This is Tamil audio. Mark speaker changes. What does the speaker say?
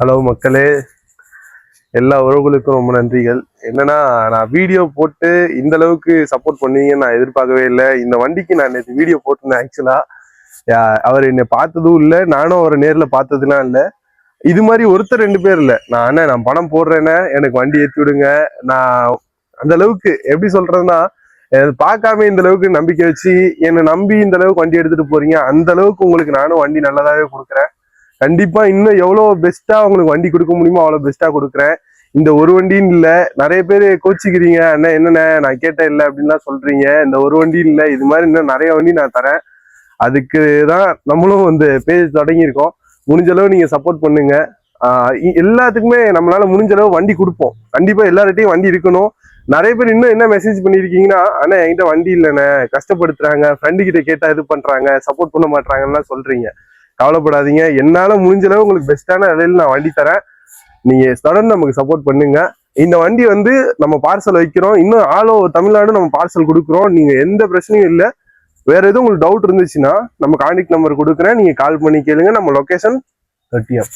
Speaker 1: ஹலோ மக்களே, எல்லா உறவுகளுக்கும் ரொம்ப நன்றிகள். என்னன்னா, நான் வீடியோ போட்டு இந்த அளவுக்கு சப்போர்ட் பண்ணுவீங்கன்னு நான் எதிர்பார்க்கவே இல்லை. இந்த வண்டிக்கு நான் நேற்று வீடியோ போட்டிருந்தேன். ஆக்சுவலா அவர் என்னை பார்த்ததும் இல்லை, நானும் அவரை நேரில் பார்த்ததுலாம் இல்லை. இது மாதிரி ஒருத்தர் ரெண்டு பேர் இல்லை. நான் பணம் போடுறேன்னே எனக்கு வண்டி ஏற்றி விடுங்க. நான் அந்த அளவுக்கு எப்படி சொல்றேன்னா, பார்க்காம இந்த அளவுக்கு நம்பிக்கை வச்சு என்னை நம்பி இந்த அளவுக்கு வண்டி எடுத்துட்டு போறீங்க. அந்த அளவுக்கு உங்களுக்கு நானும் வண்டி நல்லதாவே கொடுக்குறேன். கண்டிப்பா இன்னும் எவ்வளவு பெஸ்டா உங்களுக்கு வண்டி கொடுக்க முடியுமோ அவ்வளவு பெஸ்டா கொடுக்குறேன். இந்த ஒரு வண்டின்னு இல்ல, நிறைய பேர் கோச்சிக்கிறீங்க, அண்ணா என்னண்ணே நான் கேட்டேன் இல்லை அப்படின்லாம் சொல்றீங்க. இந்த ஒரு வண்டி இல்லை, இது மாதிரி இன்னும் நிறைய வண்டி நான் தரேன். அதுக்கு தான் நம்மளும் இந்த பேஜ் தொடங்கியிருக்கோம். முடிஞ்ச அளவு நீங்க சப்போர்ட் பண்ணுங்க. எல்லாத்துக்குமே நம்மளால முடிஞ்ச அளவு வண்டி கொடுப்போம். கண்டிப்பா எல்லார்ட்டையும் வண்டி இருக்கணும். நிறைய பேர் இன்னும் என்ன மெசேஜ் பண்ணிருக்கீங்கன்னா, அண்ணா என்கிட்ட வண்டி இல்லைண்ணே, கஷ்டப்படுத்துறாங்க, ஃப்ரெண்டு கிட்ட கேட்டா இது பண்றாங்க, சப்போர்ட் பண்ண மாட்டாங்கன்னு சொல்றீங்க. கவலைப்படாதீங்க, என்னால முடிஞ்ச அளவு உங்களுக்கு பெஸ்டான விலையில நான் வண்டி தரேன். நீங்க தொடர்ந்து நமக்கு சப்போர்ட் பண்ணுங்க. இந்த வண்டி நம்ம பார்சல் வைக்கிறோம். இன்னும் ஆல் ஓவர் தமிழ்நாடு நம்ம பார்சல் கொடுக்குறோம். நீங்க எந்த பிரச்சனையும் இல்லை. வேற எதுவும் உங்களுக்கு டவுட் இருந்துச்சுன்னா நம்ம கான்டாக்ட் நம்பர் கொடுக்குறேன், நீங்க கால் பண்ணி கேளுங்க. நம்ம லொகேஷன் 30M.